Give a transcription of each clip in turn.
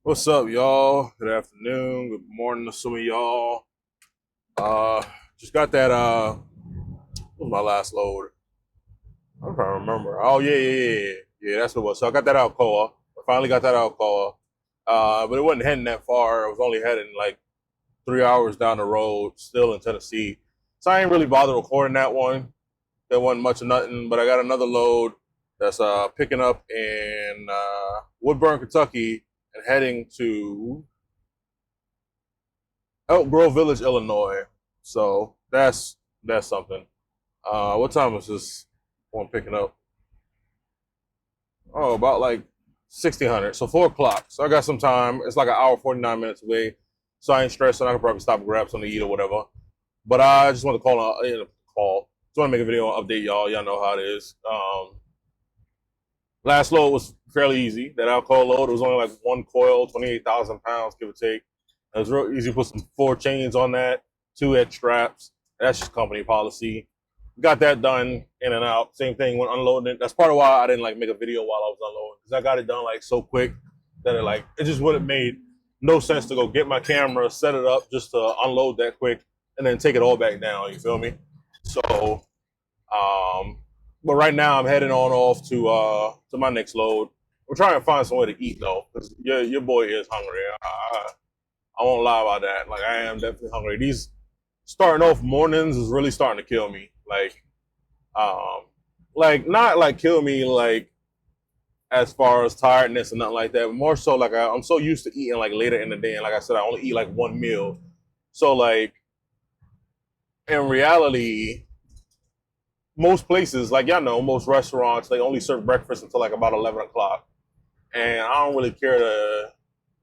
What's up, y'all? Good afternoon, good morning to some of y'all. Uh, just got that. What was my last load? I'm trying to remember. Oh yeah. That's what it was. So I got that Alcoa. I finally got that Alcoa. But it wasn't heading that far. I was only heading like 3 hours down the road, still in Tennessee. So I ain't really bothered recording that one. There wasn't much of nothing. But I got another load that's picking up in Woodburn, Kentucky, and heading to Elk Grove Village, Illinois. So that's something. What time is this one picking up? Oh, about like 1600. So 4 o'clock. So I got some time. It's like an hour 49 minutes away. So I ain't stressing. I can probably stop and grab something to eat or whatever. But I just want to call. Just want to make a video and update y'all. Y'all know how it is. Last load was fairly easy. That alcohol load, it was only like one coil, 28,000 pounds, give or take. It was real easy to put some 4 chains on that, 2 head straps. That's just company policy. Got that done in and out. Same thing when unloading it. That's part of why I didn't like make a video while I was unloading, because I got it done like so quick that it just would have made no sense to go get my camera, set it up just to unload that quick, and then take it all back down. You feel me? So um, but right now I'm heading on off to my next load. We're trying to find somewhere to eat though, because your boy is hungry. I won't lie about that. Like I am definitely hungry. These starting off mornings is really starting to kill me. Um, like not like kill me like as far as tiredness and nothing like that, but more so like I'm so used to eating like later in the day, and like I said, I only eat like one meal. So like in reality, most places, like y'all know, most restaurants they only serve breakfast until like about 11 o'clock, and I don't really care to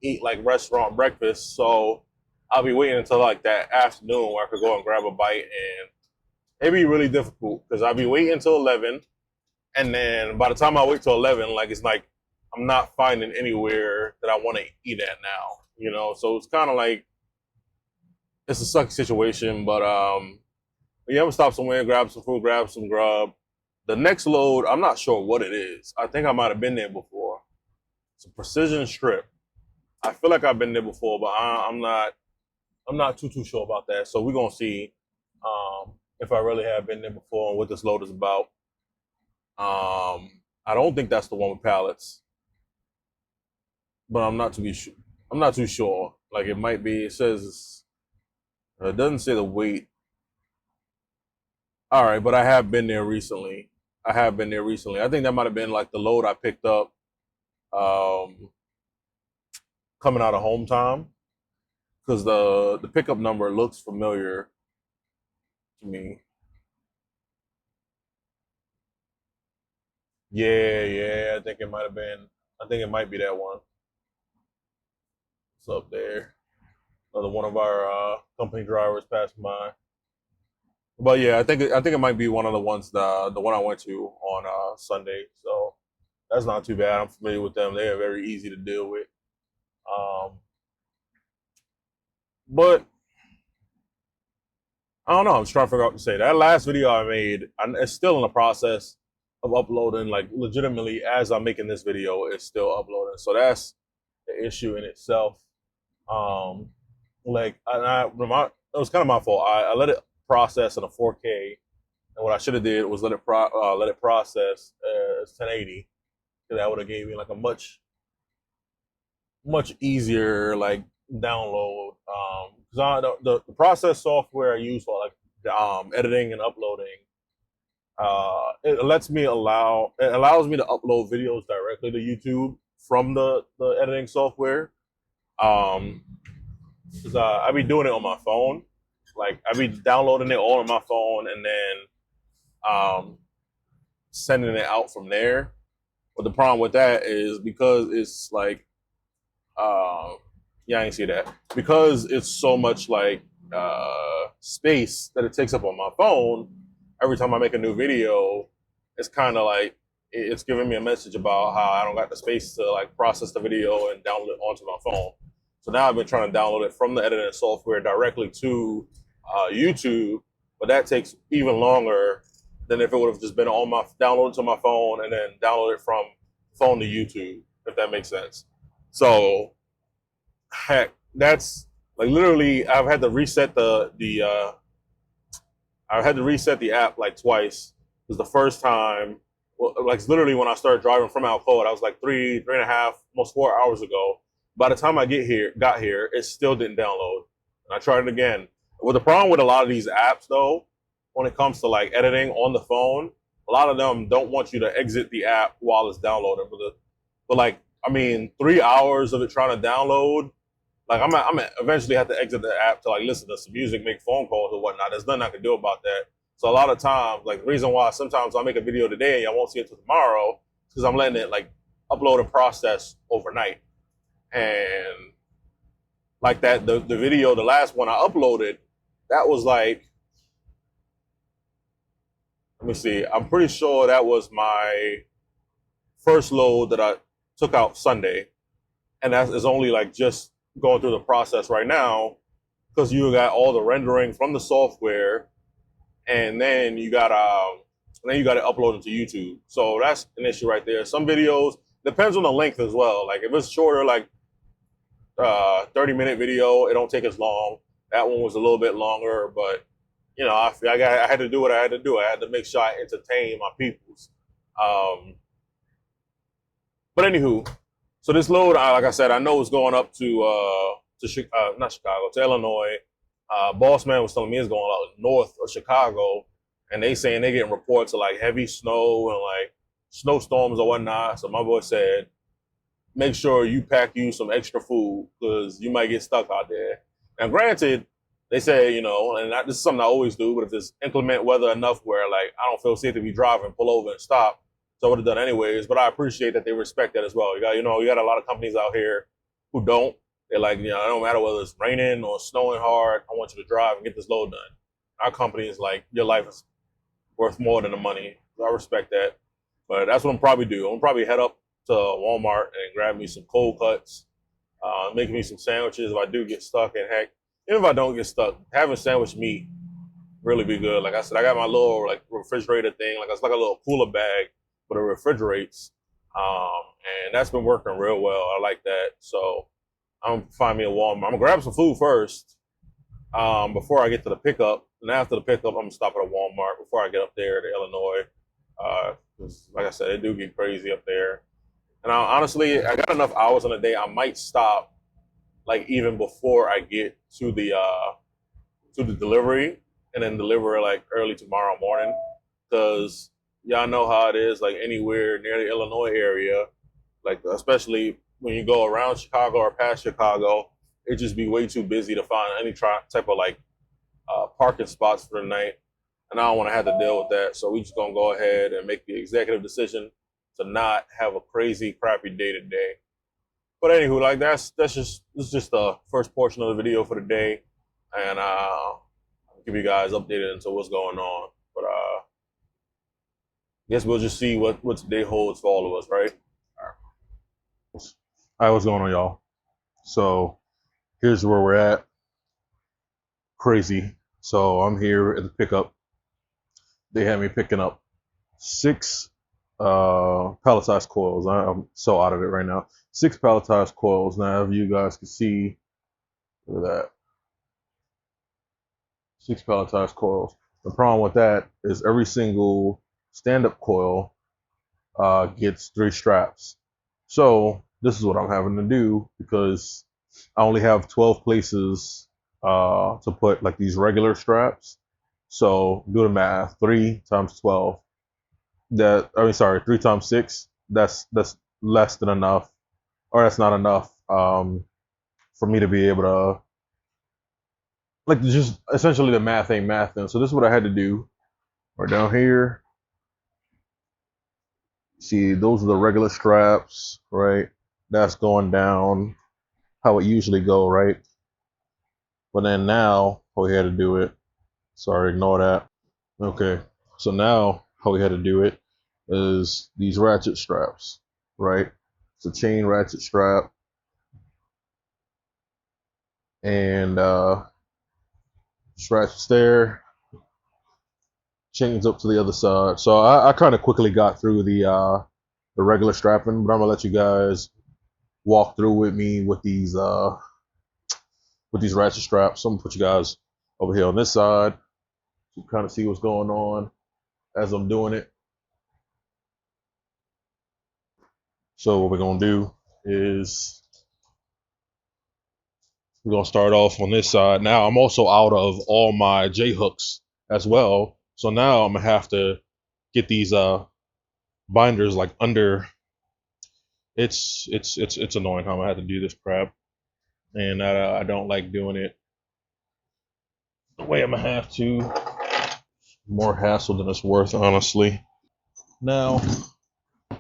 eat like restaurant breakfast, so I'll be waiting until like that afternoon where I could go and grab a bite, and it'd be really difficult because I'll be waiting until 11, and then by the time I wait till 11, like it's like I'm not finding anywhere that I want to eat at now, So it's kind of like it's a sucky situation, but yeah, I'm gonna stop somewhere, grab some food, grab some grub. The next load, I'm not sure what it is. I think I might have been there before. It's a precision strip. I feel like I've been there before, but I'm not. I'm not too sure about that. So we're gonna see if I really have been there before and what this load is about. I don't think that's the one with pallets, but I'm not to be sure. I'm not too sure. Like it might be. It says it doesn't say the weight. All right, but I have been there recently. I have been there recently. I think that might have been like the load I picked up um, coming out of home time, because the pickup number looks familiar to me. Yeah. I think it might have been. I think it might be that one. It's up there. Another one of our company drivers passed by. But yeah, I think it might be one of the ones the one I went to on Sunday. So that's not too bad. I'm familiar with them. They are very easy to deal with. Um, but I don't know. I'm just trying to figure out what to say. That last video I made, it's still in the process of uploading. Like legitimately, as I'm making this video, it's still uploading. So that's the issue in itself. Um, it was kind of my fault. I let it process in a 4K, and what I should have did was let it process as 1080. That would have gave me like a much easier like download. Because the process software I use for like editing and uploading, it allows me to upload videos directly to YouTube from the editing software. Um, because I be doing it on my phone, like I be downloading it all on my phone and then sending it out from there. But the problem with that is because it's like uh, yeah, I ain't see that. Because it's so much like space that it takes up on my phone, every time I make a new video, it's kind of like it's giving me a message about how I don't got the space to like process the video and download it onto my phone. So now I've been trying to download it from the editing software directly to YouTube, but that takes even longer than if it would have just been on my downloaded to my phone and then download it from phone to YouTube, if that makes sense. So heck, that's like literally I've had to reset I had to reset the app like twice. Because the first time, well, like literally when I started driving from Alcoa, I was like three and a half, almost 4 hours ago. By the time I got here, it still didn't download. And I tried it again. Well, the problem with a lot of these apps, though, when it comes to like editing on the phone, a lot of them don't want you to exit the app while it's downloading. But like, I mean, 3 hours of it trying to download, like I'm eventually have to exit the app to like listen to some music, make phone calls or whatnot. There's nothing I can do about that. So a lot of times, like the reason why sometimes I'll make a video today and I won't see it till tomorrow, is because I'm letting it like upload and process overnight. And like that, the video, the last one I uploaded, that was like, let me see, I'm pretty sure that was my first load that I took out Sunday, and that is only like just going through the process right now because you got all the rendering from the software, and then you got to upload it to YouTube. So that's an issue right there. Some videos depends on the length as well. Like if it's shorter, like 30-minute video, it don't take as long. That one was a little bit longer, but you know, I had to do what I had to do. I had to make sure I entertain my peoples. But anywho, so this load, like I said, I know it's going up to not Chicago, to Illinois. Boss man was telling me it's going out north of Chicago, and they saying they getting reports of like heavy snow and like snowstorms or whatnot. So my boy said, make sure you pack you some extra food because you might get stuck out there. Now, granted, they say, you know, and this is something I always do, but if there's inclement weather enough where like I don't feel safe to be driving, pull over and stop, so I would have done anyways. But I appreciate that they respect that as well. You got a lot of companies out here who don't. They're like, you know, it don't matter whether it's raining or snowing hard. I want you to drive and get this load done. Our company is like, your life is worth more than the money. So I respect that. But that's what I'm probably do. I'm probably head up to Walmart and grab me some cold cuts, make me some sandwiches if I do get stuck. And heck, even if I don't get stuck, having sandwich meat really be good. Like I said, I got my little like refrigerator thing. Like it's like a little cooler bag, but it refrigerates. And that's been working real well. I like that. So I'm gonna find me a Walmart. I'm gonna grab some food first before I get to the pickup. And after the pickup, I'm gonna stop at a Walmart before I get up there to Illinois. Cause like I said, it do get crazy up there. And honestly, I got enough hours in a day. I might stop like even before I get to the delivery, and then deliver like early tomorrow morning. Cause y'all know how it is, like anywhere near the Illinois area, like especially when you go around Chicago or past Chicago, it just be way too busy to find any type of like parking spots for the night. And I don't want to have to deal with that. So we just gonna go ahead and make the executive decision to not have a crazy crappy day today. But anywho, like this is just the first portion of the video for the day, and I'll keep you guys updated into what's going on. But I guess we'll just see what today holds for all of us, right? All right, what's going on, y'all? So here's where we're at. Crazy. So I'm here at the pickup. They had me picking up 6 palletized coils. I'm so out of it right now. 6 palletized coils. Now, if you guys can see, look at that. 6 palletized coils. The problem with that is every single stand-up coil gets 3 straps. So this is what I'm having to do because I only have 12 places to put like these regular straps. So do the math. 3 times 12. 3 times 6. That's less than enough, or that's not enough for me to be able to, like, just essentially the math ain't mathing. So this is what I had to do. Right down here. See, those are the regular straps, right? That's going down how it usually go, right? But then now, how we had to do it. Sorry, ignore that. Okay, so now how we had to do it is these ratchet straps, right? It's a chain ratchet strap, and straps there, chains up to the other side. So I kind of quickly got through the regular strapping, but I'm gonna let you guys walk through with me with these with these ratchet straps. So I'm gonna put you guys over here on this side to kind of see what's going on as I'm doing it. So what we're gonna do is we're gonna start off on this side. Now I'm also out of all my J hooks as well. So now I'm gonna have to get these binders like under. It's annoying how I have to do this crap, and I don't like doing it the way I'm gonna have to. More hassle than it's worth, honestly. Now I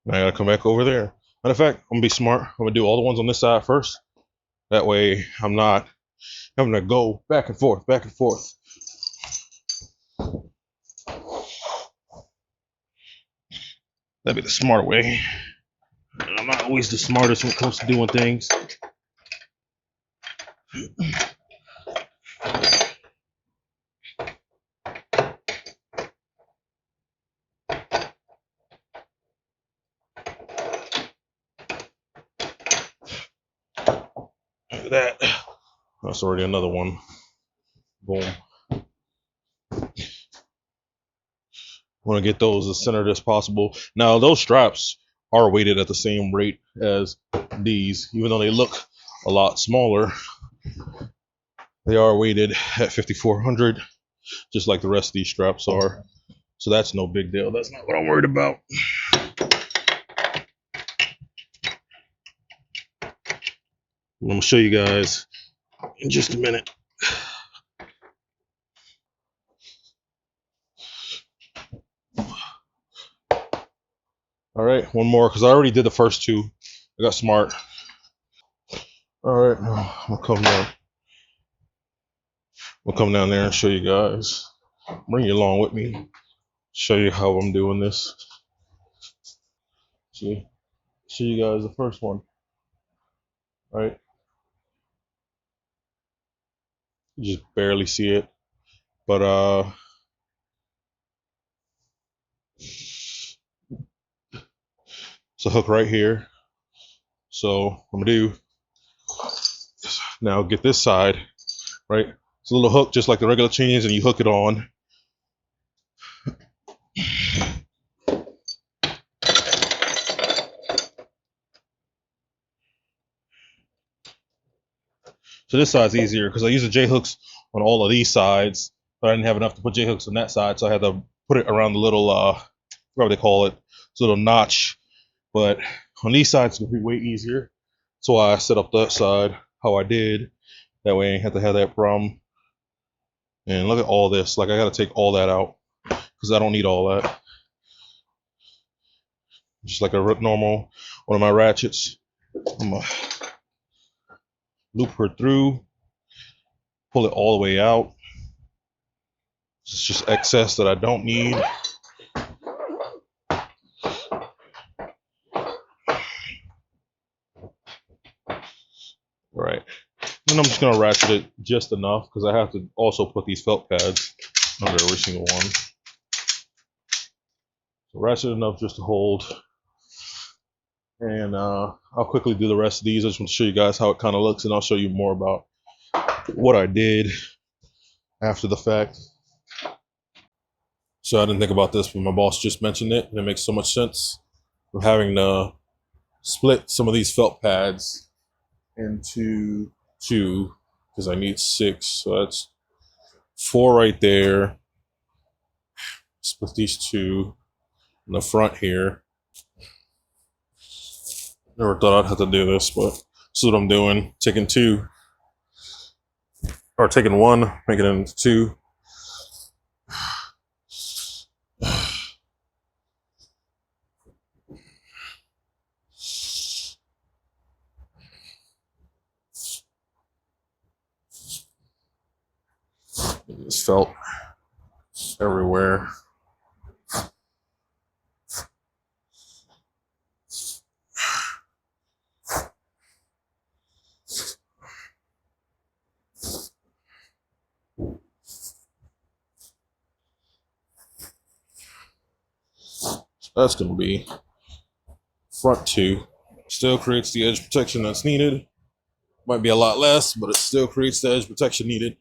gotta come back over there. Matter of fact, I'm gonna be smart. I'm gonna do all the ones on this side first. That way I'm not having to go back and forth, back and forth. That'd be the smart way. I'm not always the smartest when it comes to doing things. Look at that. That's already another one. Boom. Want to get those as centered as possible. Now those straps are weighted at the same rate as these, even though they look a lot smaller. They are weighted at 5,400, just like the rest of these straps are. So that's no big deal. That's not what I'm worried about. I'm gonna show you guys in just a minute. All right, one more because I already did the first two. I got smart. All right, now I'm gonna come down. We'll come down there and show you guys. Bring you along with me. Show you how I'm doing this. See, show you guys the first one. Right, you just barely see it, but it's a hook right here. So I'm gonna do now. Get this side right. It's a little hook just like the regular chains, and you hook it on. So this side's easier because I use the J hooks on all of these sides, but I didn't have enough to put J hooks on that side, so I had to put it around the little whatever they call it, it's a little notch. But on these sides, it's gonna be way easier. That's why I set up that side how I did. That way I ain't have to have that problem. And look at all this. Like I gotta take all that out because I don't need all that. Just like a normal one of my ratchets. I'm gonna loop her through, pull it all the way out. It's just excess that I don't need. Right. And I'm just gonna ratchet it just enough because I have to also put these felt pads under every single one. So ratchet enough just to hold. And I'll quickly do the rest of these. I just want to show you guys how it kind of looks, and I'll show you more about what I did after the fact. So I didn't think about this, but my boss just mentioned it, and it makes so much sense. I'm having to split some of these felt pads into two because I need 6. So that's 4 right there. Split these 2 in the front here. Never thought I'd have to do this, but this is what I'm doing. Taking 2, or taking 1, making it into 2. This felt everywhere. That's going to be front 2. Still creates the edge protection that's needed. Might be a lot less, but it still creates the edge protection needed.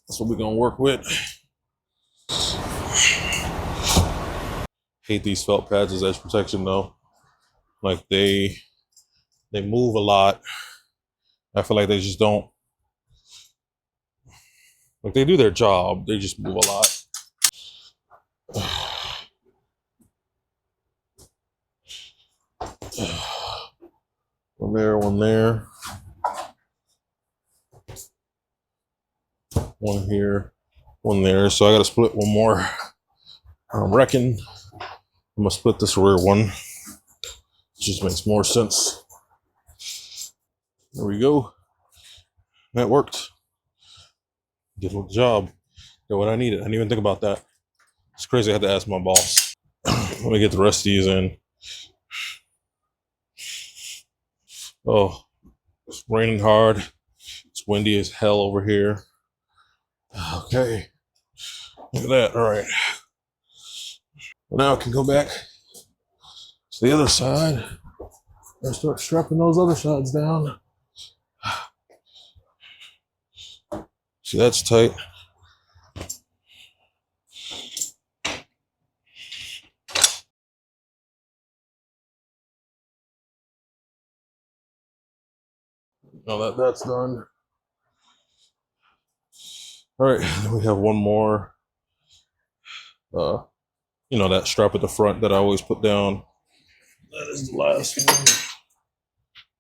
That's what we're gonna work with. Hate these felt pads as edge protection though. Like they move a lot. I feel like they just don't, like they do their job, they just move a lot. One there, one there. One here, one there. So I gotta split one more. I reckon I'm gonna split this rear one. It just makes more sense. There we go. That worked. Did the job. Did what I needed. I didn't even think about that. It's crazy. I had to ask my boss. Let me get the rest of these in. Oh, it's raining hard. It's windy as hell over here. Okay. Look at that. All right. Well, now I can go back to the other side and start strapping those other sides down. See, that's tight. Now that's done. All right, then we have one more. You know, that strap at the front that I always put down. That is the last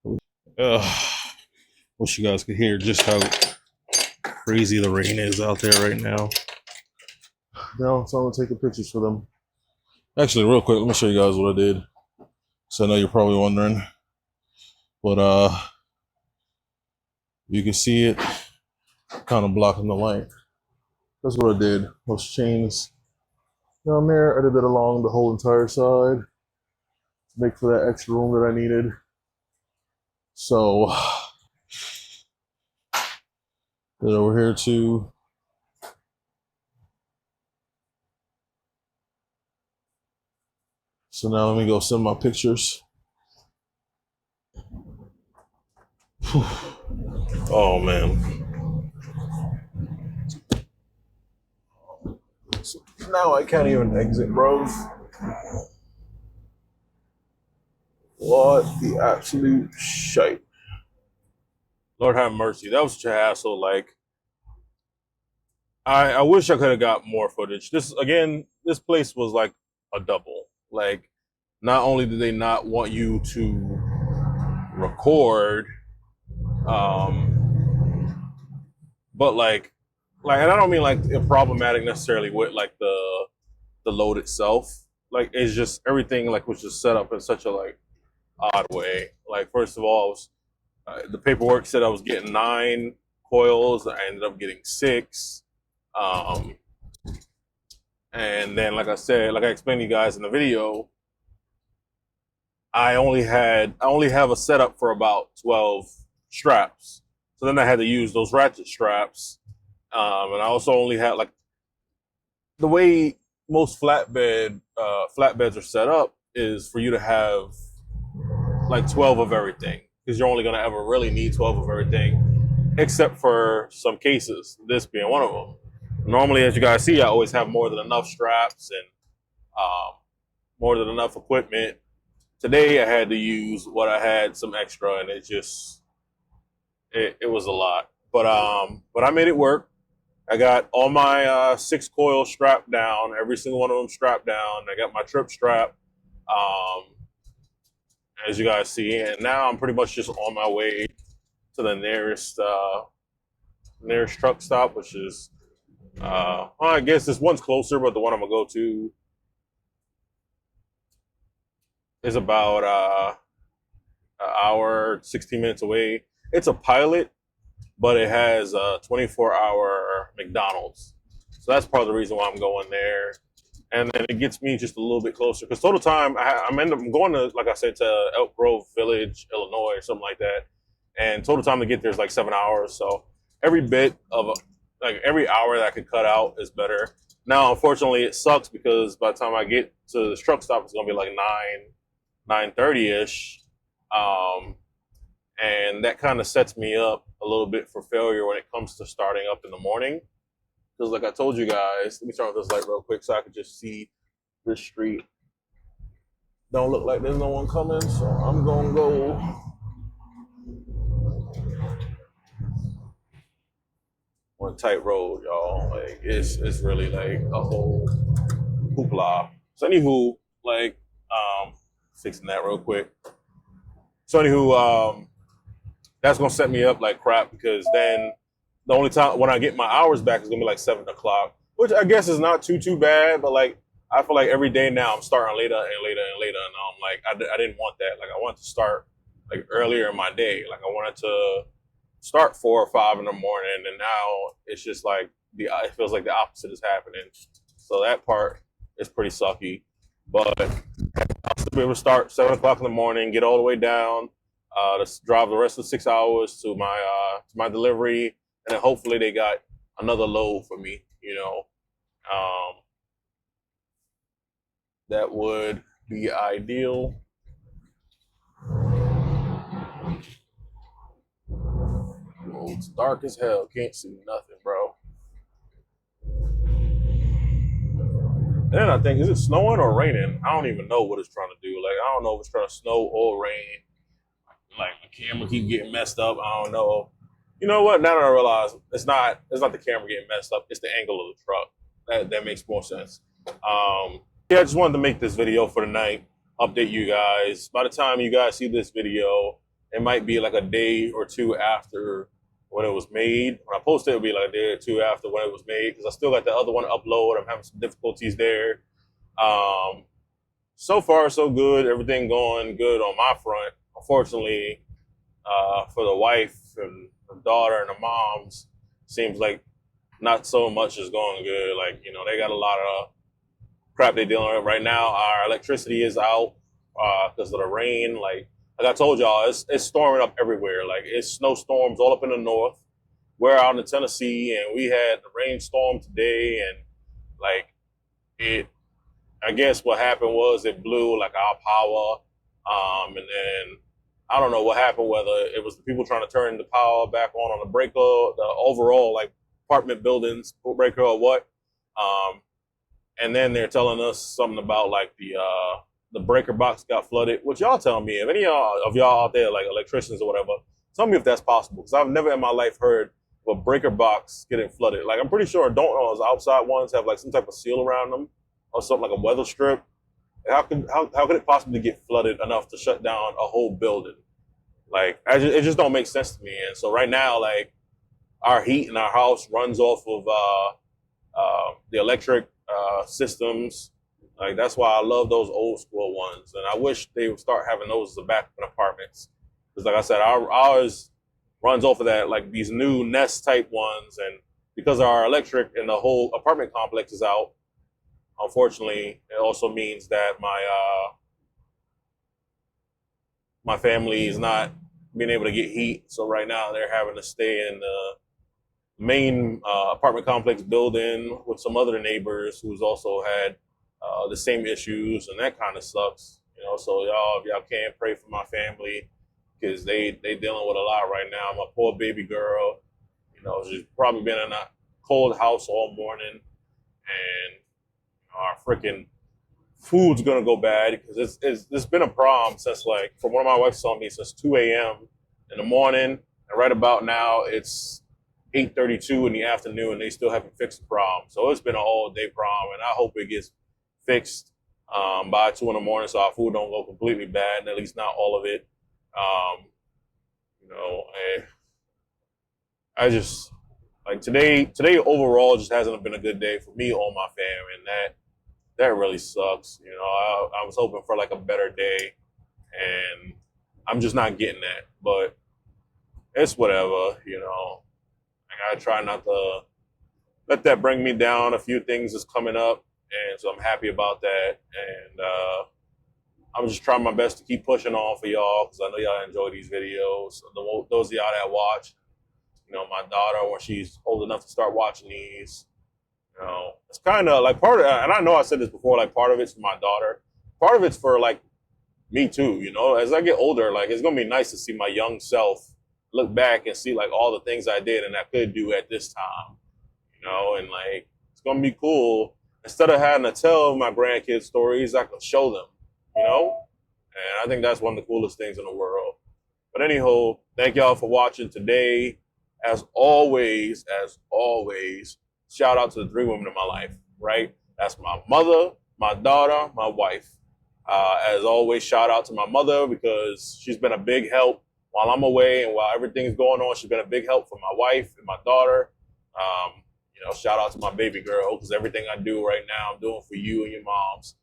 one. Wish you guys could hear just how crazy the rain is out there right now. Now, so I'm gonna take the pictures for them. Actually, real quick, let me show you guys what I did. So I know you're probably wondering, but you can see it kind of blocking the light. That's what I did. Those chains down there, I did it along the whole entire side to make for that extra room that I needed. So then over here too. So now let me go send my pictures. Oh man. So now I can't even exit, bros. What the absolute shite. Lord have mercy. That was such a hassle. Like, I wish I could have got more footage. This place was like a double. Like, not only did they not want you to record, but and I don't mean like problematic necessarily with like the load itself. Like, it's just everything like was just set up in such a like odd way. Like, first of all, the paperwork said I was getting 9 coils. I ended up getting 6. And then, like I said, like I explained to you guys in the video, I only have a setup for about 12 straps. So then I had to use those ratchet straps. And I also only had like the way most flatbeds are set up is for you to have like 12 of everything, because you're only going to ever really need 12 of everything, except for some cases, this being one of them. Normally, as you guys see, I always have more than enough straps and more than enough equipment. Today, I had to use what I had, some extra, and it was a lot. But I made it work. I got all my 6 coils strapped down, every single one of them strapped down. I got my trip strap, as you guys see, and now I'm pretty much just on my way to the nearest truck stop, which is, well, I guess this one's closer, but the one I'm gonna go to is about an hour, 16 minutes away. It's a pilot, but it has a 24-hour McDonald's. So that's part of the reason why I'm going there. And then it gets me just a little bit closer. Because total time, I'm going to, like I said, to Elk Grove Village, Illinois, or something like that. And total time to get there is like 7 hours. So every bit of, every hour that I could cut out is better. Now, unfortunately, it sucks because by the time I get to this truck stop, it's going to be like 9:30-ish. And that kind of sets me up a little bit for failure when it comes to starting up in the morning. Because like I told you guys, let me turn on this light real quick so I can just see this street. Don't look like there's no one coming, so I'm gonna go on a tight road, y'all. Like it's really like a whole hoopla. So anywho, like fixing that real quick. So anywho, that's gonna set me up like crap because then the only time when I get my hours back is gonna be like 7 o'clock, which I guess is not too bad. But like I feel like every day now I'm starting later and later and later, and I'm like I didn't want that. Like I wanted to start like earlier in my day. Like I wanted to start 4 or 5 in the morning, and now it's just like it feels like the opposite is happening. So that part is pretty sucky, but I'll still be able to start 7 o'clock in the morning, get all the way down, to drive the rest of the 6 hours to my delivery, and then hopefully they got another load for me. That would be ideal. Oh, it's dark as hell. Can't see nothing, bro. And then I think, is it snowing or raining? I don't even know what it's trying to do. Like, I don't know if it's trying to snow or rain. Like, the camera keep getting messed up. I don't know. You know what? Now that I realize it's not the camera getting messed up. It's the angle of the truck. That makes more sense. Yeah, I just wanted to make this video for tonight. Update you guys. By the time you guys see this video, it might be like a day or two after when it was made. When I post it, it'll be like a day or two after when it was made because I still got the other one to upload. I'm having some difficulties there. So far, so good. Everything going good on my front. Unfortunately, for the wife and the daughter and the moms, seems like not so much is going good. Like, they got a lot of crap they're dealing with right now. Our electricity is out because of the rain. Like I told y'all, it's storming up everywhere. Like it's snowstorms all up in the north. We're out in Tennessee, and we had the rainstorm today, and like it. I guess what happened was it blew like our power, and then I don't know what happened. Whether it was the people trying to turn the power back on the breaker, the overall like apartment buildings breaker, or what. And then they're telling us something about like the breaker box got flooded. Which y'all tell me if any of y'all out there like electricians or whatever, tell me if that's possible because I've never in my life heard of a breaker box getting flooded. Like I'm pretty sure those outside ones have like some type of seal around them or something like a weather strip. How could it possibly get flooded enough to shut down a whole building? Like it just don't make sense to me. And so right now, like our heat in our house runs off of the electric systems. Like that's why I love those old school ones, and I wish they would start having those as a backup in apartments. Because, like I said, ours runs off of that, like these new Nest type ones, and because our electric and the whole apartment complex is out, unfortunately, it also means that my family is not being able to get heat. So right now they're having to stay in the main apartment complex building with some other neighbors who's also had the same issues, and that kind of sucks. So y'all, if y'all can, pray for my family because they dealing with a lot right now. My poor baby girl, she's probably been in a cold house all morning, and our freaking food's gonna go bad because it's been a problem since like from what my wife told me since 2 a.m. in the morning, and right about now it's 8:32 in the afternoon, and they still haven't fixed the problem. So it's been an all-day problem, and I hope it gets fixed by 2 in the morning so our food don't go completely bad, and at least not all of it. And I just like today overall just hasn't been a good day for me or my family, and that really sucks. I was hoping for like a better day, and I'm just not getting that. But it's whatever. I gotta try not to let that bring me down. A few things is coming up, and so I'm happy about that. And I'm just trying my best to keep pushing on for y'all because I know y'all enjoy these videos. Those of y'all that watch, my daughter when she's old enough to start watching these, it's kind of like part of, and I know I said this before, like part of it's for my daughter, part of it's for like Me too. You know, as I get older, like it's gonna be nice to see my young self look back and see like all the things I did and I could do at this time. You know, and like it's gonna be cool. Instead of having to tell my grandkids stories, I can show them. You know, and I think that's one of the coolest things in the world. But anyhow, thank y'all for watching today. As always, shout out to the three women in my life, right? That's my mother, my daughter, my wife. As always, shout out to my mother because she's been a big help while I'm away and while everything's going on. She's been a big help for my wife and my daughter. Shout out to my baby girl because everything I do right now, I'm doing for you and your moms.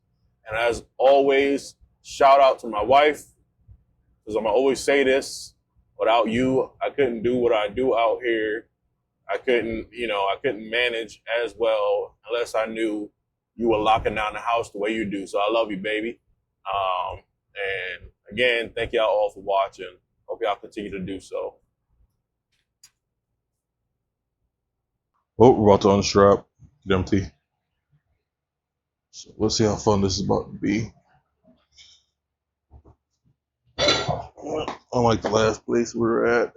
And as always, shout out to my wife because I'm gonna always say this: without you, I couldn't do what I do out here. I couldn't manage as well unless I knew you were locking down the house the way you do. So I love you, baby. And again, thank y'all all for watching. Hope y'all continue to do so. Oh, we're about to unstrap. Get empty. So let's see how fun this is about to be. Unlike the last place we were at,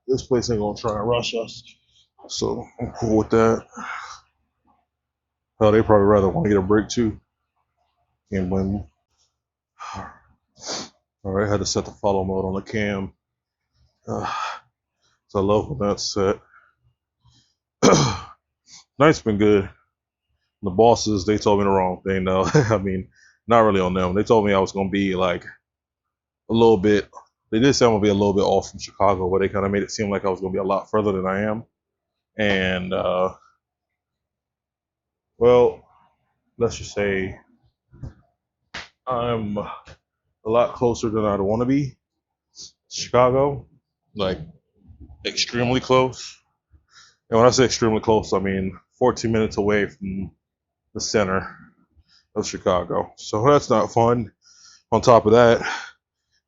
this place ain't gonna try and rush us. So I'm cool with that. Hell, they probably rather want to get a break too. Can't blame them. Alright, had to set the follow mode on the cam. So I love when that's set. Night's been good. The bosses, they told me the wrong thing though. I mean, not really on them. They told me I was gonna be like a little bit. They did say I'm gonna be a little bit off from Chicago, but they kind of made it seem like I was gonna be a lot further than I am. And well, let's just say I'm a lot closer than I'd want to be. Chicago, like extremely close. And when I say extremely close, I mean 14 minutes away from the center of Chicago. So that's not fun. On top of that,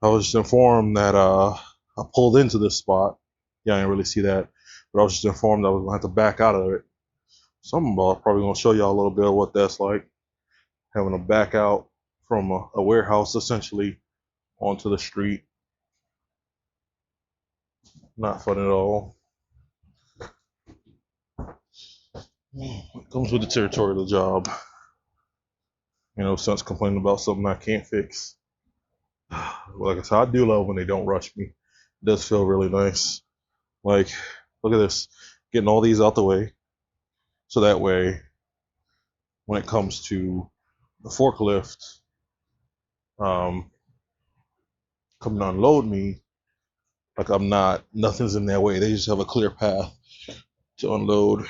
I was just informed that I pulled into this spot. Yeah, I didn't really see that, but I was just informed I was gonna have to back out of it. So I'm probably gonna show y'all a little bit of what that's like, having to back out from a warehouse essentially onto the street. Not fun at all. It comes with the territory of the job. You know, since complaining about something I can't fix. Like I said, I do love when they don't rush me. It does feel really nice. Like, look at this. Getting all these out the way. So that way, when it comes to the forklift coming to unload me, like nothing's in their way. They just have a clear path to unload.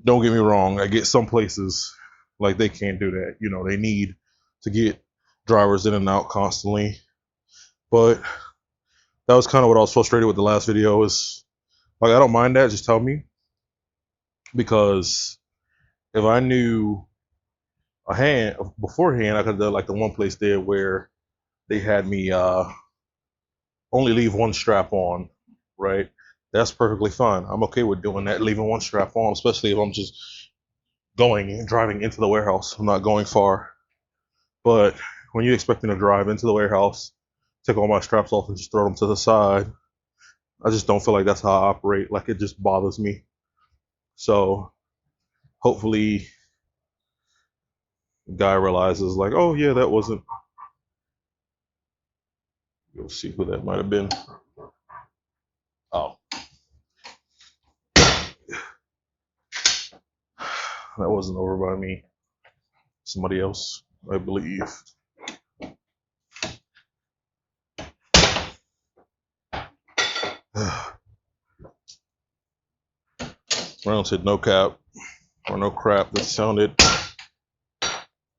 Don't get me wrong, I get some places like they can't do that. You know, they need to get drivers in and out constantly. But that was kind of what I was frustrated with the last video is like I don't mind that, just tell me. Because if I knew beforehand, I could have done like the one place there where they had me only leave one strap on, right? That's perfectly fine. I'm okay with doing that, leaving one strap on, especially if I'm just going and driving into the warehouse. I'm not going far. But when you're expecting to drive into the warehouse, take all my straps off and just throw them to the side, I just don't feel like that's how I operate. Like it just bothers me. So hopefully the guy realizes like, oh yeah, that wasn't. You'll see who that might have been. Oh. That wasn't over by me. Somebody else, I believe. Brown said no cap or no crap. That sounded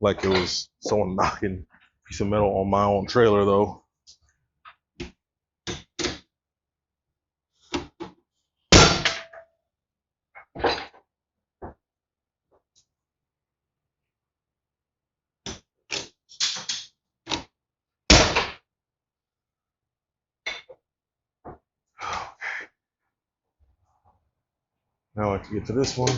like it was someone knocking a piece of metal on my own trailer though. Now I can get to this one.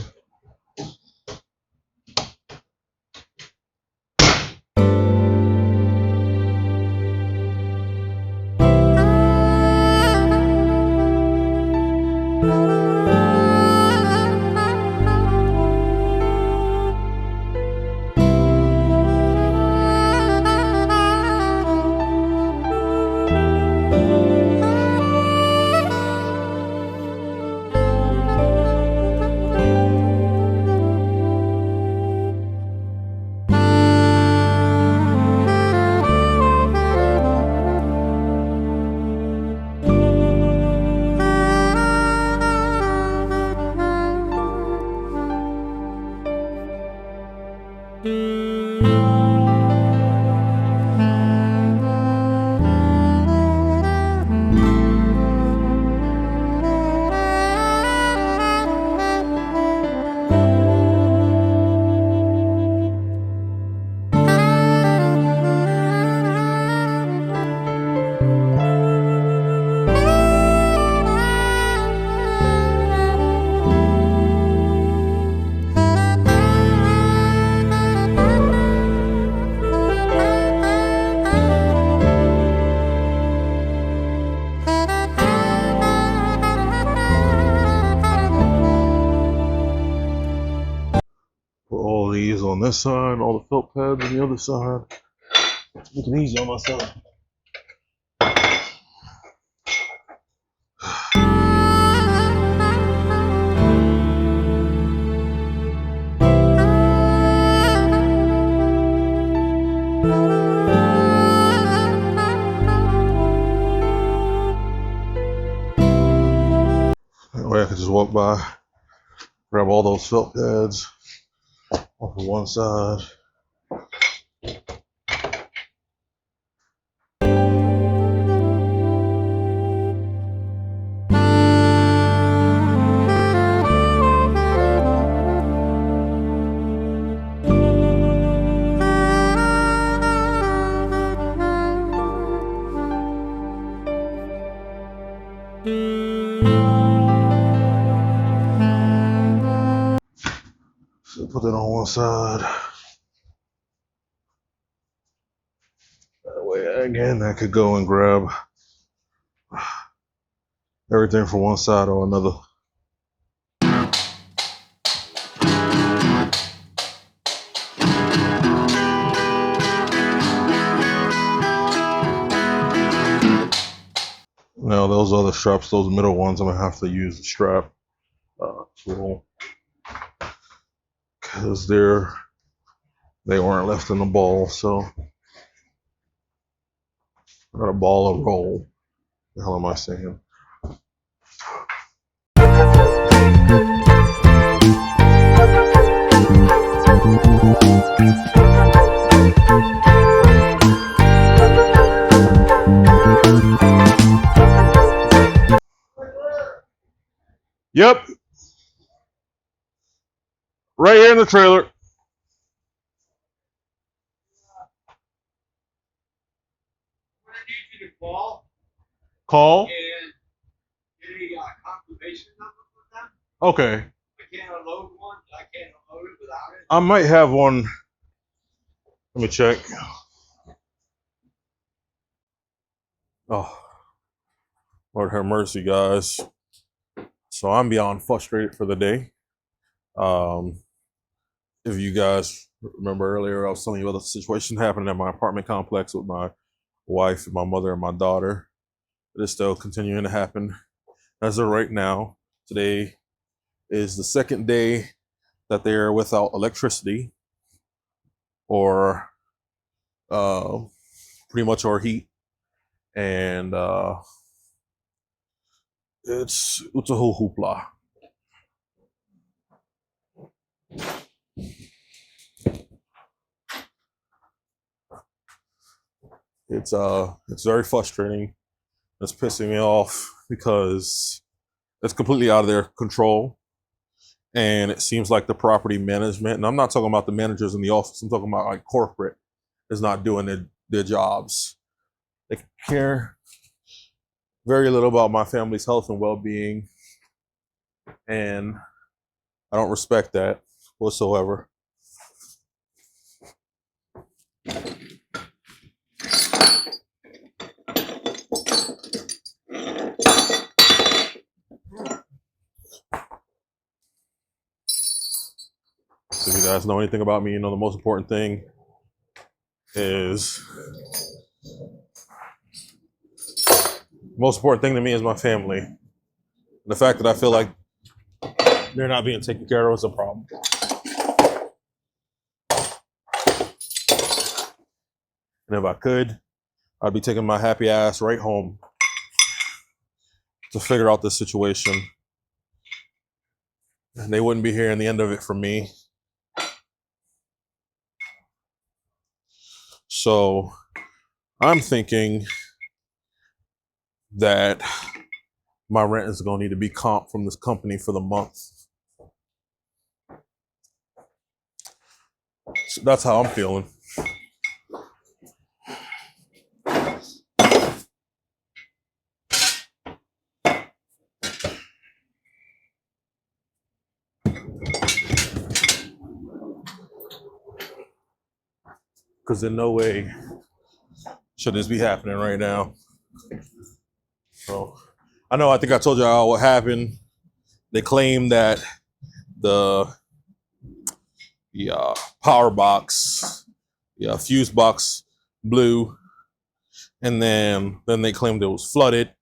on this side, all the felt pads on the other side. Making it easy on myself. That way I can just walk by, grab all those felt pads off of one side. So put that on one side. That way, again, I could go and grab everything from one side or another. Now those other straps, those middle ones, I'm gonna have to use the strap tool because they weren't left in the ball, so I got a ball of roll. The hell am I saying? Yep. Right here in the trailer. I need you to call Call. and get a confirmation number for them. Okay. I can't unload one. I can't unload it without it. I might have one. Let me check. Oh, Lord have mercy, guys. So I'm beyond frustrated for the day. If you guys remember earlier, I was telling you about the situation happening at my apartment complex with my wife, my mother, and my daughter. It is still continuing to happen as of right now. Today is the second day that they're without electricity or pretty much our heat, and it's a whole hoopla. It's very frustrating. It's pissing me off because it's completely out of their control, and it seems like the property management, and I'm not talking about the managers in the office, I'm talking about like corporate, is not doing their jobs. They care very little about my family's health and well-being, and I don't respect that whatsoever. So if you guys know anything about me, you know the most important thing is to me is my family. And the fact that I feel like they're not being taken care of is a problem. And if I could, I'd be taking my happy ass right home to figure out this situation. And they wouldn't be hearing the end of it from me. So I'm thinking that my rent is going to need to be comped from this company for the month. So that's how I'm feeling. Because in no way should this be happening right now. So I think I told y'all what happened. They claim that the the power box, the fuse box blew, and then they claimed it was flooded.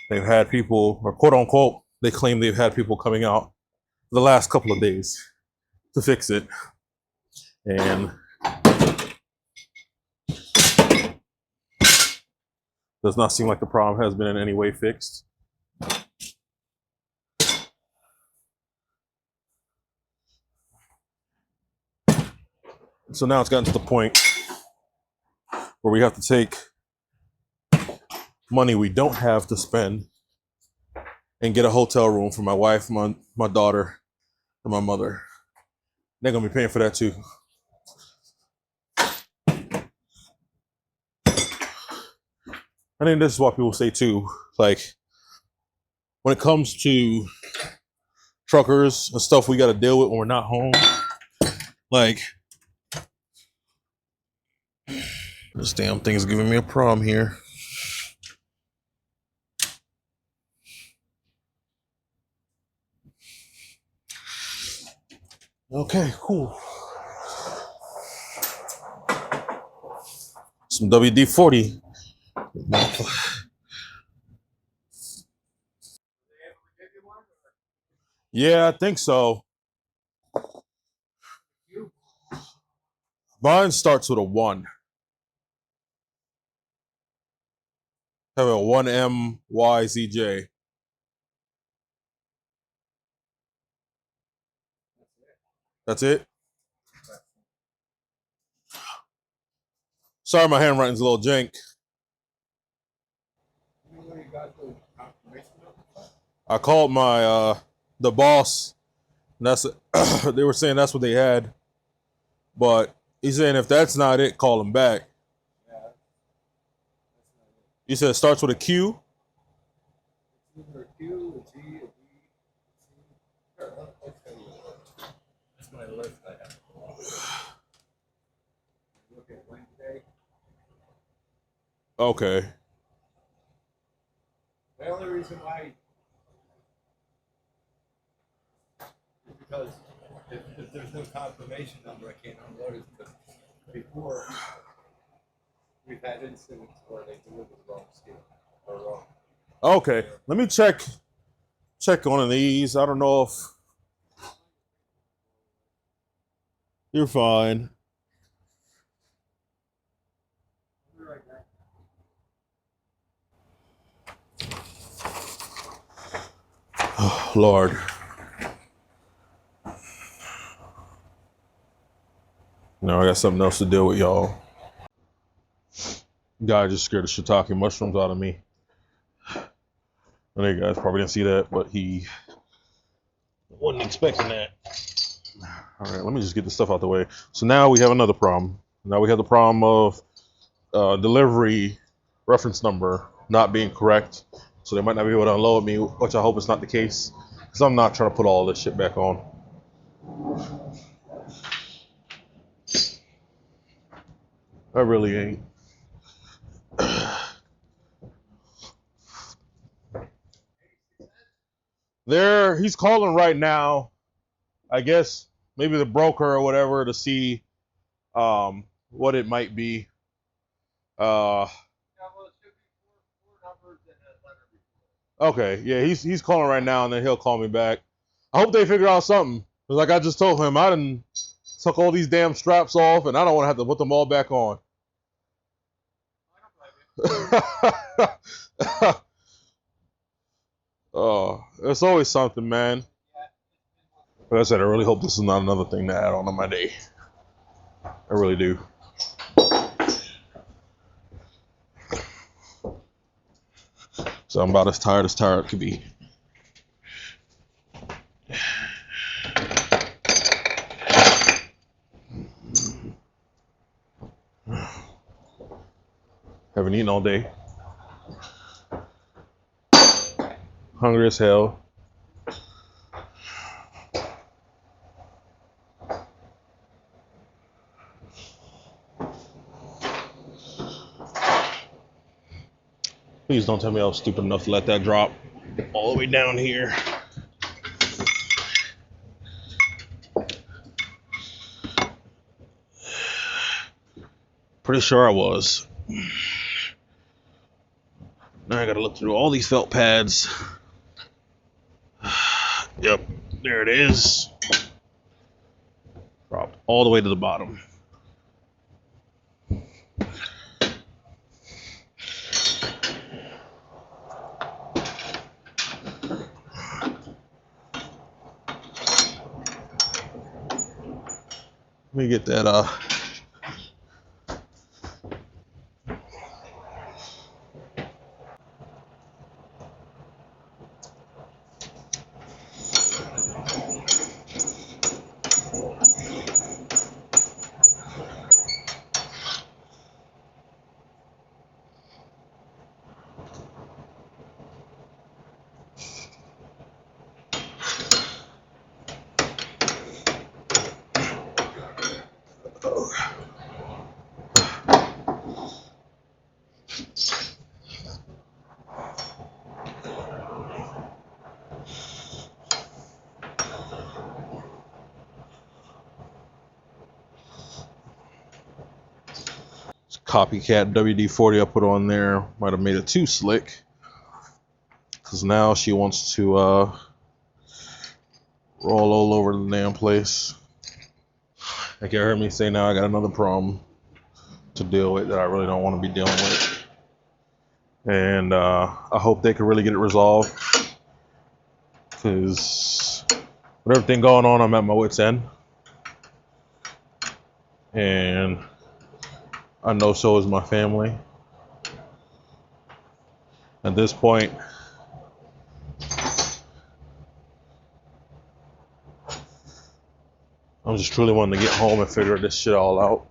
They've had people, or quote unquote, they claim they've had people coming out the last couple of days to fix it, and does not seem like the problem has been in any way fixed. So now it's gotten to the point where we have to take money we don't have to spend and get a hotel room for my wife, my daughter, and my mother. They're gonna be paying for that too. I think this is what people say too. Like, when it comes to truckers and stuff we got to deal with when we're not home, like, this damn thing is giving me a problem here. Okay, cool. Some WD-40. Yeah, I think so. Mine starts with a 1. Have a 1MYZJ. That's it? Sorry, my handwriting's a little jank. I called my the boss. And that's they were saying that's what they had, but he's saying if that's not it, call him back. You said it starts with a Q. Either a Q, a G, a B, a C. That's my list I have. Look at Wednesday. Okay. The only reason why is because if there's no confirmation number, I can't unload it. Because before, we've had incidents where they delivered the wrong steel or wrong. Okay. Let me check one of these. I don't know if you're fine. Oh, Lord. No, I got something else to deal with, y'all. Guy just scared the shiitake mushrooms out of me. I know you guys probably didn't see that, but he wasn't expecting that. All right, let me just get this stuff out the way. So now we have another problem. Now we have the problem of delivery reference number not being correct. So they might not be able to unload me, which I hope is not the case, because I'm not trying to put all this shit back on. I really ain't. He's calling right now. I guess maybe the broker or whatever to see what it might be. Okay, yeah, he's calling right now, and then he'll call me back. I hope they figure out something. Cause like I just told him, I done took all these damn straps off, and I don't want to have to put them all back on. Oh, it's always something, man. Like I said, I really hope this is not another thing to add on to my day. I really do. So I'm about as tired could be. Haven't eaten all day. Hungry as hell. Please don't tell me I was stupid enough to let that drop all the way down here. Pretty sure I was. Now I gotta look through all these felt pads. Yep, there it is. Dropped all the way to the bottom. Let me get that copycat WD-40 I put on there. Might have made it too slick, because now she wants to roll all over the damn place. Like you heard me say, now I got another problem to deal with that I really don't want to be dealing with. And I hope they can really get it resolved, because with everything going on, I'm at my wit's end. And I know so is my family. At this point, I'm just truly wanting to get home and figure this shit all out.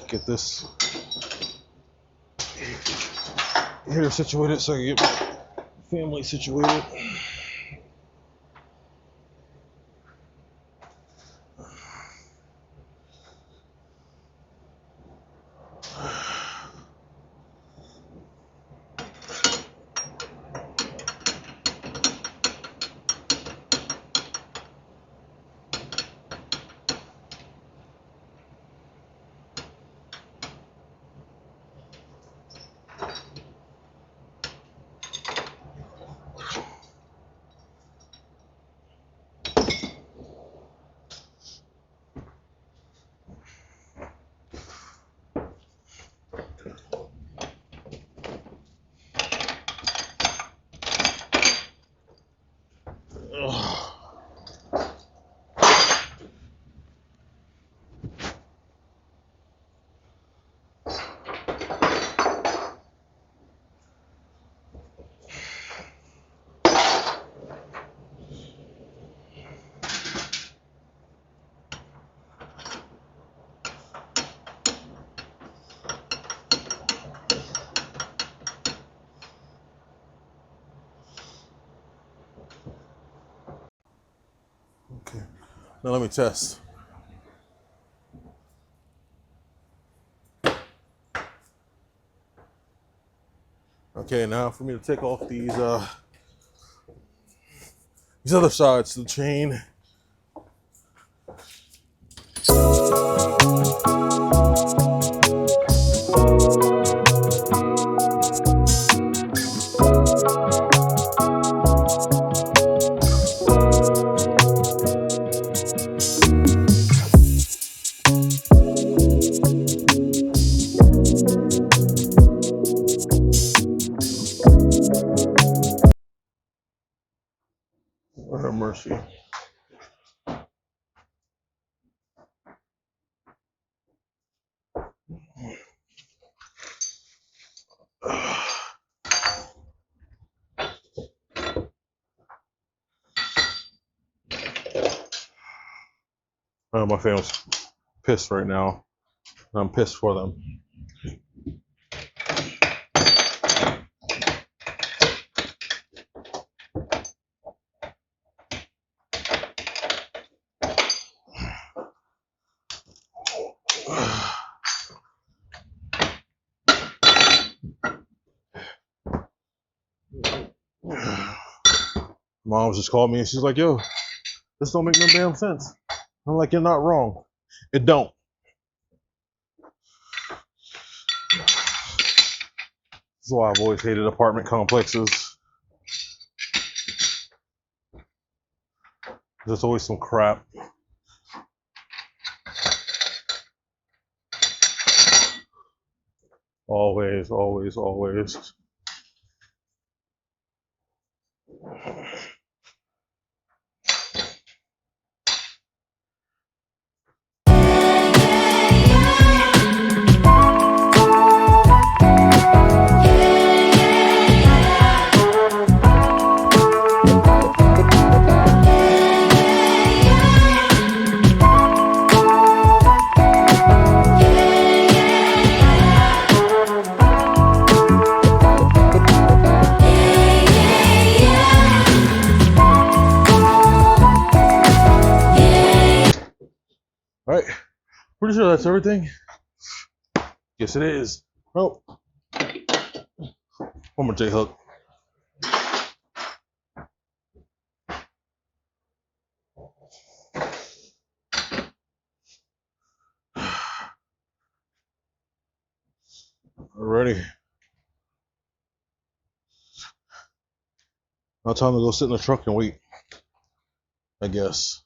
Get this here situated so I can get my family situated. Now let me test. Okay, now for me to take off these other sides to the chain. Lord have mercy. My family's pissed right now. I'm pissed for them. Mom just called me and she's like, yo, this don't make no damn sense. I'm like, you're not wrong. It don't. That's why I've always hated apartment complexes. There's always some crap. Always, always, always. All right, pretty sure that's everything. Yes, it is. Oh, one more J-hook. Alrighty. Now time to go sit in the truck and wait, I guess.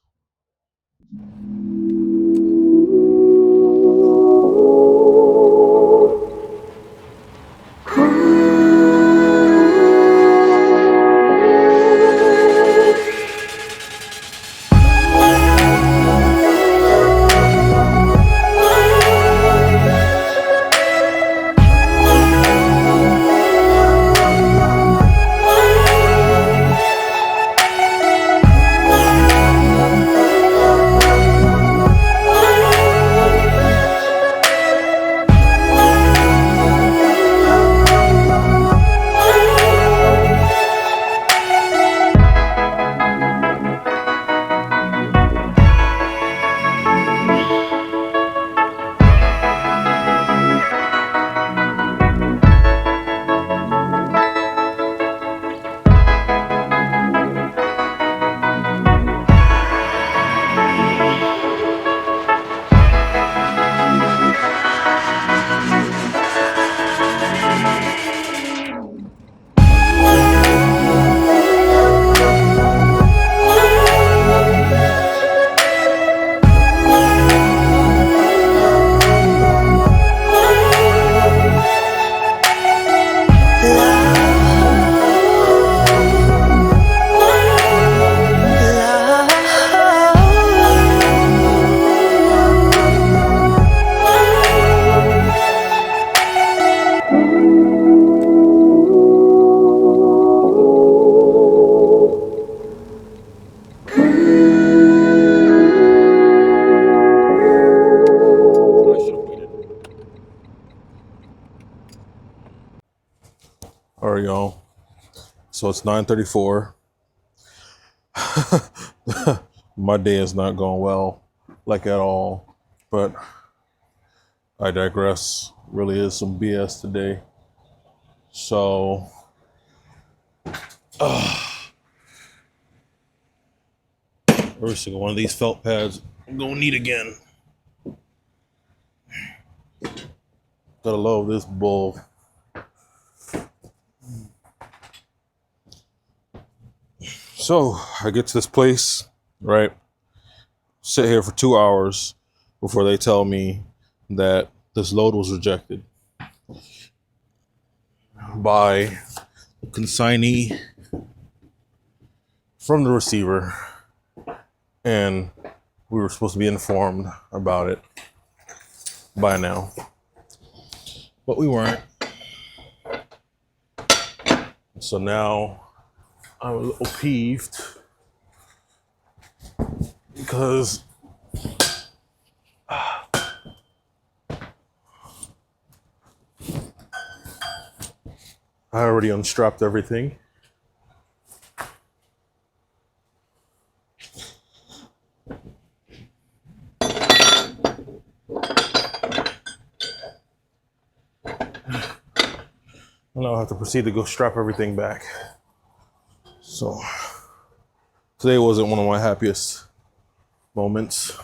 All right, y'all. So it's 9:34. My day is not going well, like at all. But I digress. Really is some BS today. So, every single one of these felt pads I'm gonna need again. Gotta love this bull. So I get to this place, right? Sit here for 2 hours before they tell me that this load was rejected by the consignee from the receiver, and we were supposed to be informed about it by now, but we weren't. So now I'm a little peeved because I already unstrapped everything. And I'll have to proceed to go strap everything back. So today wasn't one of my happiest moments.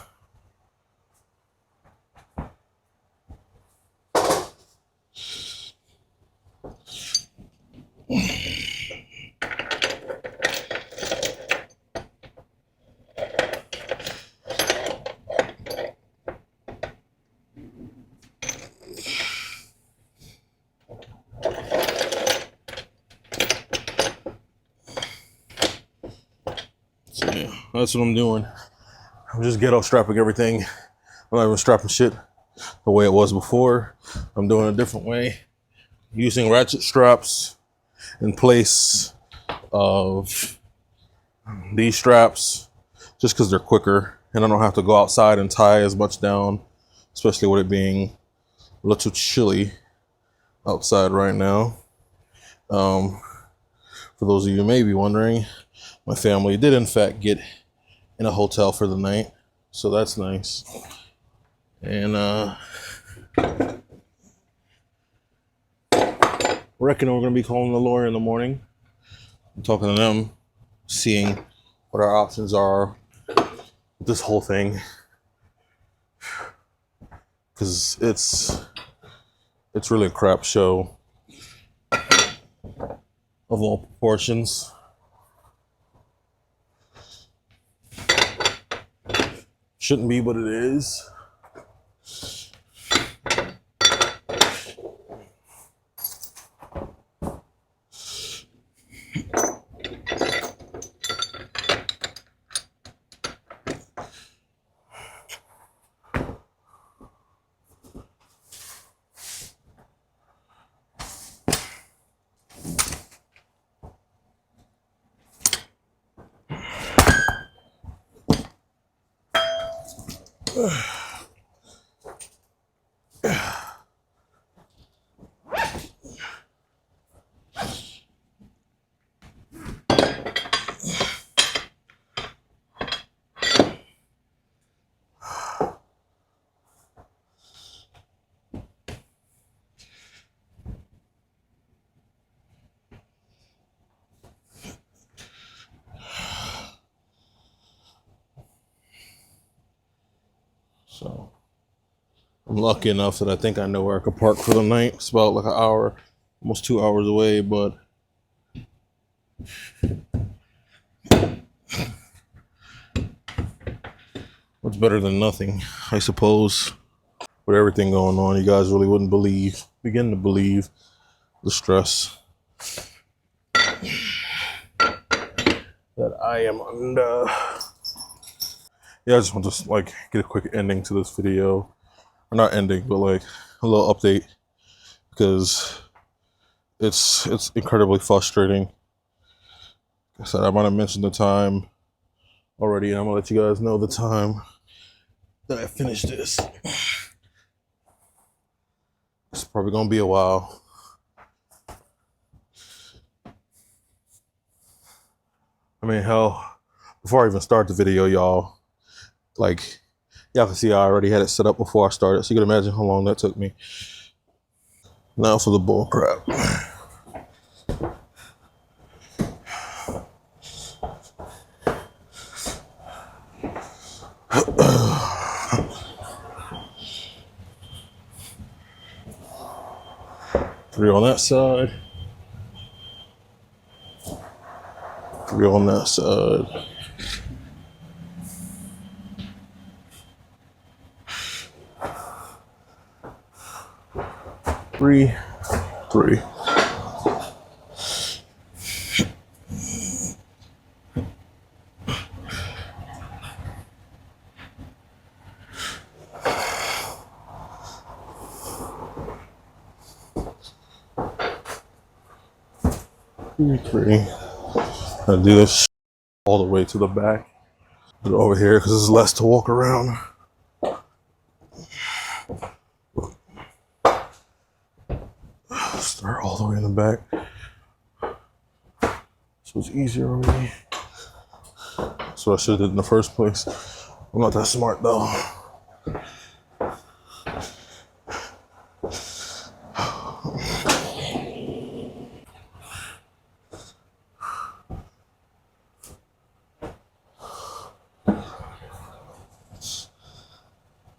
So yeah, that's what I'm doing. I'm just ghetto strapping everything. I'm not even strapping shit the way it was before. I'm doing it a different way, using ratchet straps in place of these straps, just because they're quicker and I don't have to go outside and tie as much down, especially with it being a little chilly outside right now. For those of you who may be wondering, my family did in fact get in a hotel for the night, so that's nice. And reckon we're gonna be calling the lawyer in the morning. I'm talking to them, seeing what our options are with this whole thing, because it's really a crap show of all proportions. Shouldn't be, but it is. So I'm lucky enough that I think I know where I could park for the night. It's about like an hour, almost 2 hours away, but it's better than nothing, I suppose. With everything going on, you guys really wouldn't begin to believe the stress that I am under. Yeah, I just want to like get a quick ending to this video. Or not ending, but like a little update, because it's incredibly frustrating. Like I said, I might have mentioned the time already, and I'm gonna let you guys know the time that I finished this. It's probably gonna be a while. I mean, hell, before I even start the video, y'all, like, y'all can see I already had it set up before I started, so you can imagine how long that took me. Now for the bull crap. 3 on that side. 3 on that side. Three. 3. I do this all the way to the back. Put it over here because there's less to walk around. Start all the way in the back, so it's easier on me. That's what I should have did in the first place. I'm not that smart though.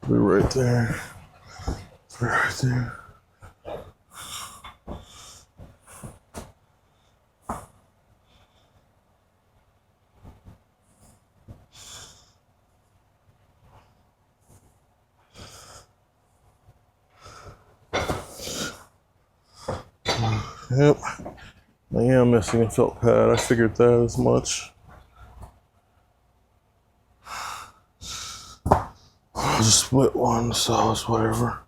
Be right there. Be right there. Yep, I am missing a felt pad. I figured that as much. I'll just split one, so it's whatever.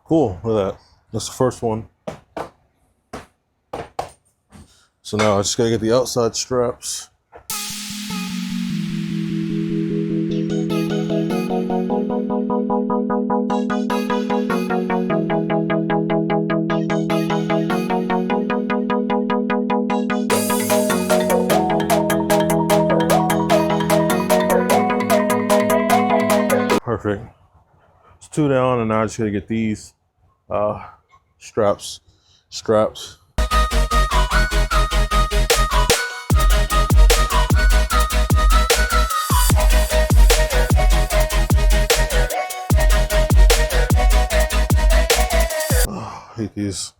Cool, look at that. That's the first one. So now I just gotta get the outside straps. Perfect. It's 2 down, and now I just gotta get these straps strapped. Oh, I hate these.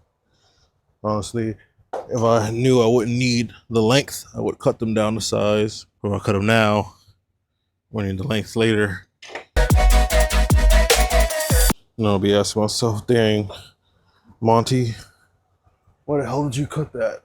Honestly, if I knew I wouldn't need the length, I would cut them down to size. Or I cut them now, when I need the length later. And I'll be asking myself, dang, Monty, why the hell did you cut that?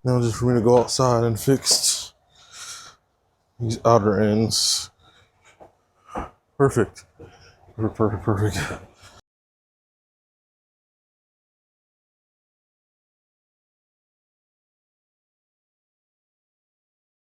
Now just for me to go outside and fix these outer ends. Perfect. Perfect.